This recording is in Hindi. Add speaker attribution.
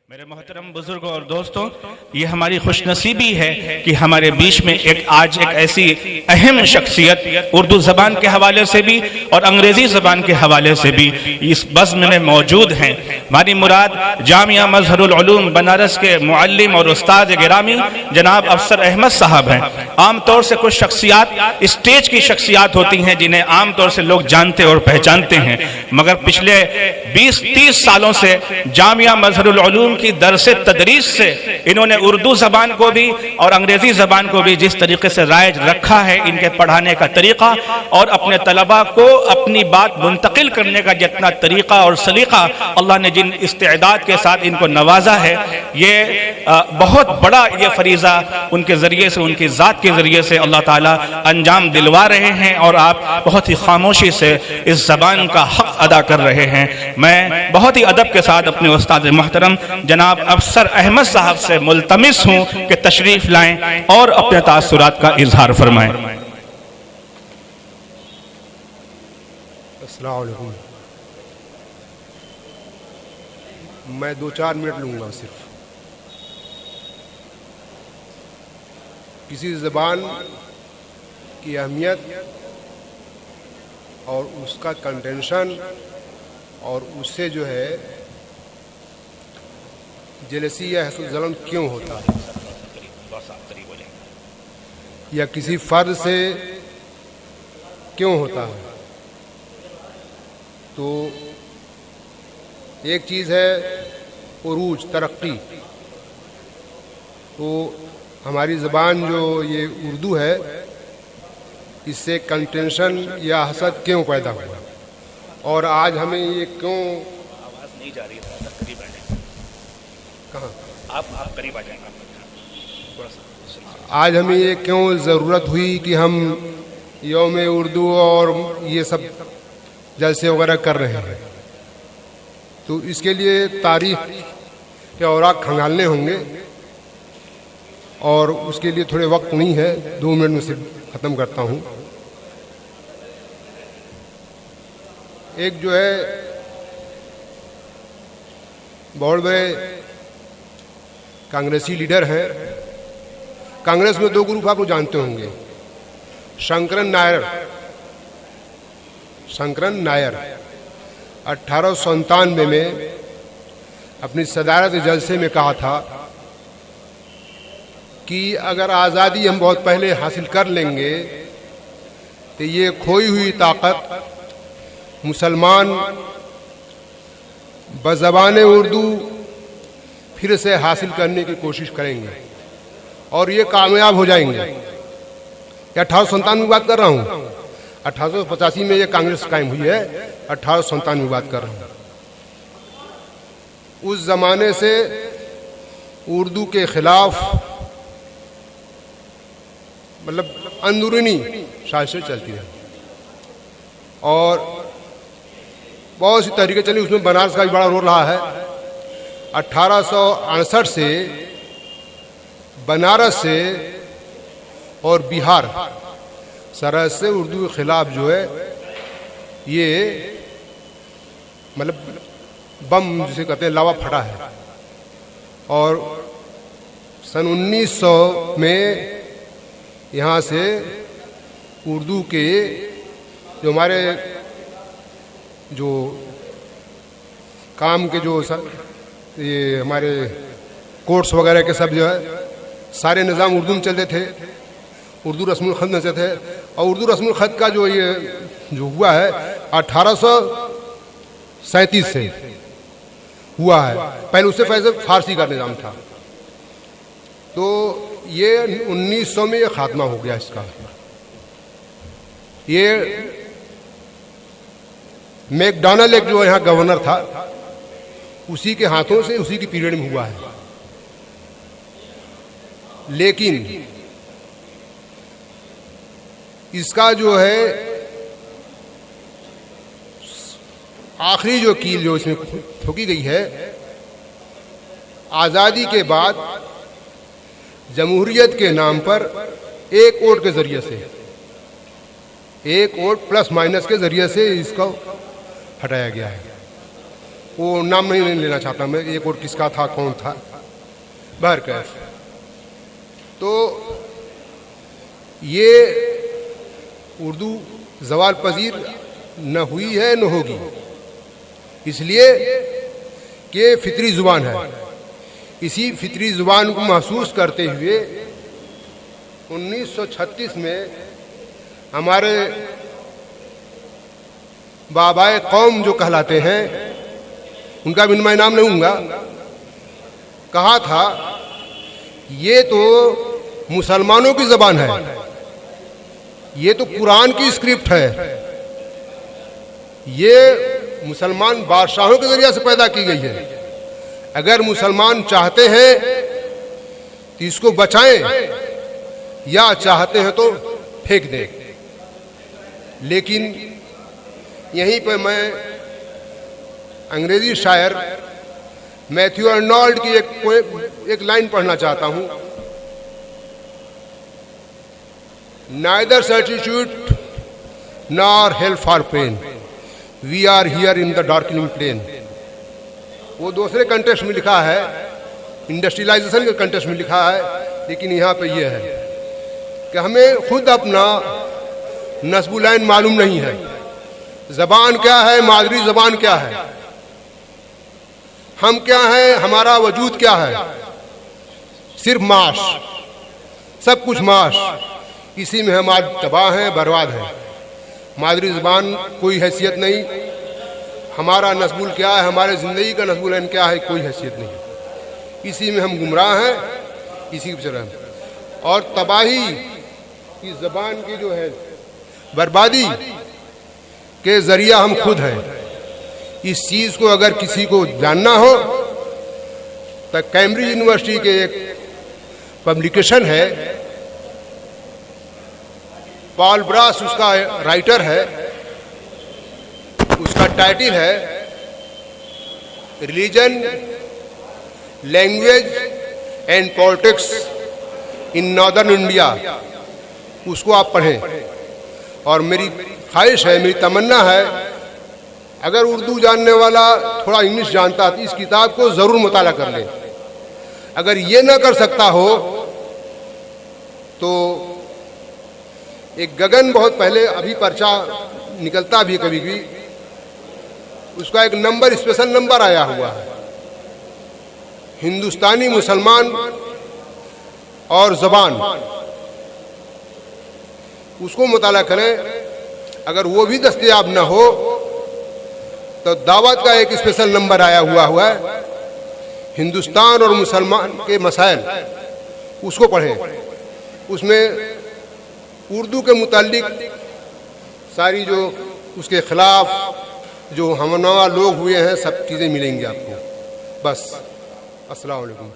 Speaker 1: मेरे मोहतरम बुजुर्गों और दोस्तों, ये हमारी खुशनसीबी है कि हमारे बीच में आज एक ऐसी अहम शख्सियत उर्दू ज़बान के हवाले से भी और अंग्रेज़ी ज़बान के हवाले से भी इस बज़्म में मौजूद हैं। हमारी मुराद जामिया मज़हरुल उलूम बनारस के मुअल्लिम और उस्ताद गिरामी जनाब अफसर अहमद साहब हैं। आम तौर से कुछ शख्सियात स्टेज की शख्सियात होती हैं जिन्हें आम तौर से लोग जानते और पहचानते हैं, मगर पिछले 20-30 सालों से जामिया मज़हरुल उलूम की दरसे तदरीस से इन्होंने उर्दू ज़बान को भी और अंग्रेज़ी ज़बान को भी जिस तरीके से राइज रखा है, इनके पढ़ाने का तरीक़ा और अपने तलबा को अपनी बात मुंतकिल करने का जितना तरीक़ा और सलीक़ा अल्लाह ने जिन इस्तेदाद के साथ इनको नवाजा है, ये बहुत बड़ा ये फरीज़ा उनके ज़रिए से, उनकी ज़ात के ज़रिए से अल्लाह ताला अंजाम दिलवा रहे हैं और आप बहुत ही खामोशी से इस ज़बान का हक़ अदा कर रहे हैं। मैं बहुत ही अदब के साथ अपने उस्ताद मोहतरम जनाब अफसर अहमद साहब से मुल्तमिस हूँ कि तशरीफ लाएं और अपने तासुरात का इजहार फरमाएं।
Speaker 2: अस्सलाम वालेकुम। मैं 2-4 मिनट लूँगा सिर्फ। किसी ज़बान की अहमियत और उसका कंटेंशन और उससे जो है जेलसी या हसद-ज़ल्म क्यों होता है, या किसी फ़र्द से क्यों होता है। तो एक चीज़ है उरूज, तरक्की। तो हमारी ज़बान जो ये उर्दू है, इससे कंटेंशन या हसद क्यों पैदा हुआ और आज हमें ये क्यों,
Speaker 1: आवाज़ नहीं जा रही है, करीब आ जाएंगे।
Speaker 2: कहाँ
Speaker 1: आप करीब आ जाएंगे थोड़ा सा।
Speaker 2: आज हमें ये क्यों ज़रूरत हुई कि हम यौम उर्दू और ये सब जलसे वगैरह कर रहे हैं। तो इसके लिए तारीख के औराक खंगालने होंगे और उसके लिए थोड़े वक्त नहीं है, 2 मिनट में सिर्फ ख़त्म करता हूँ। एक जो है बहुत बड़े कांग्रेसी लीडर हैं। कांग्रेस में 2 ग्रुप आप लोग जानते होंगे, शंकरन नायर 1897 में अपनी सदारत जलसे में कहा था कि अगर आज़ादी हम बहुत पहले हासिल कर लेंगे तो ये खोई हुई ताकत मुसलमान बज़बान उर्दू फिर से हासिल करने की कोशिश करेंगे और ये कामयाब हो जाएंगे। 1897 की बात कर रहा हूँ, 1885 में ये कांग्रेस कायम हुई है, 1897 की बात कर रहा हूँ। उस ज़माने से उर्दू के ख़िलाफ़ मतलब अंदरूनी साजिशें चलती रही और बहुत सी तहरीकें चली। उसमें बनारस का भी बड़ा रोल रहा है। 1868 से बनारस से और बिहार सरहद से उर्दू के ख़िलाफ़ जो है ये मतलब बम जिसे कहते हैं लावा फटा है। और सन 1900 में यहाँ से उर्दू के जो हमारे जो काम के जो ये हमारे कोर्ट्स वगैरह के सब जो है सारे निज़ाम उर्दू में चलते थे, उर्दू रस्मुल ख़त में से थे। और उर्दू रस्मुल ख़त का जो ये जो हुआ है 1837 से हुआ है। पहले उससे पहले फारसी का निज़ाम था। तो ये 1900 में ये खात्मा हो गया इसका। ये मैकडॉनल्ड एक जो यहाँ गवर्नर था, उसी के हाथों से उसी की पीरियड में हुआ है। लेकिन इसका जो है आखिरी जो कील जो इसमें ठोकी गई है, आज़ादी के बाद जमहूरियत के नाम पर एक वोट के ज़रिए से, एक वोट प्लस माइनस के ज़रिए से इसको हटाया गया है। वो नाम नहीं लेना चाहता मैं, एक और किसका था, कौन था, बहरकैफ। तो ये उर्दू ज़वाल पजीर न हुई है न होगी, इसलिए कि फितरी ज़ुबान है। इसी फितरी ज़ुबान को महसूस करते हुए 1936 में हमारे बाबाए कौम जो कहलाते हैं, उनका भी मैं नाम नहीं लूँगा, कहा था ये तो मुसलमानों की ज़बान है, ये तो कुरान की स्क्रिप्ट है, ये मुसलमान बादशाहों के जरिए से पैदा की गई है। अगर मुसलमान चाहते हैं तो इसको बचाएं या चाहते हैं तो फेंक दें। लेकिन यहीं पर मैं अंग्रेजी शायर मैथ्यू अर्नोल्ड की एक लाइन पढ़ना चाहता हूं। Neither certitude nor help for pain, we are here in the darkening plain. वो दूसरे कंटेक्स्ट में लिखा है, इंडस्ट्रियलाइजेशन के कंटेक्स्ट में लिखा है, लेकिन यहाँ पे ये है कि हमें खुद अपना नस्बुलैन मालूम नहीं है, ज़बान क्या है, मादरी ज़बान क्या है, हम क्या हैं, हमारा वजूद क्या है, सिर्फ माश, सब कुछ माश, इसी में हम आज तबाह हैं, बर्बाद हैं। मादरी ज़बान कोई हैसियत नहीं, हमारा नस्बुल क्या है, हमारे ज़िंदगी का नस्बुलैन क्या है, कोई हैसियत नहीं। इसी में हम गुमराह हैं, इसी के चले हैं। और तबाही की ज़बान की जो है बर्बादी के ज़रिया हम खुद हैं। इस चीज़ को अगर किसी को जानना हो तो कैम्ब्रिज यूनिवर्सिटी के एक पब्लिकेशन है, पॉल ब्रास उसका राइटर है, उसका टाइटल है religion, language and politics in northern India. उसको आप पढ़ें। और मेरी ख्वाहिश है, मेरी तमन्ना है, अगर उर्दू जानने वाला थोड़ा इंग्लिश जानता है तो इस किताब को ज़रूर मुताला कर ले। अगर ये ना कर सकता हो तो एक गगन बहुत पहले, अभी पर्चा निकलता भी कभी भी, उसका एक नंबर, स्पेशल नंबर आया हुआ है, हिंदुस्तानी मुसलमान और ज़बान, उसको मुताला करें। अगर वो भी दस्तयाब ना हो तो दावत का एक स्पेशल नंबर आया हुआ है, हिंदुस्तान और मुसलमान के मसाइल, उसको पढ़ें। उसमें उर्दू के मुताल्लिक सारी जो उसके ख़िलाफ़ जो हमनवा लोग हुए हैं, सब चीज़ें मिलेंगी आपको। बस, अस्सलाम वालेकुम।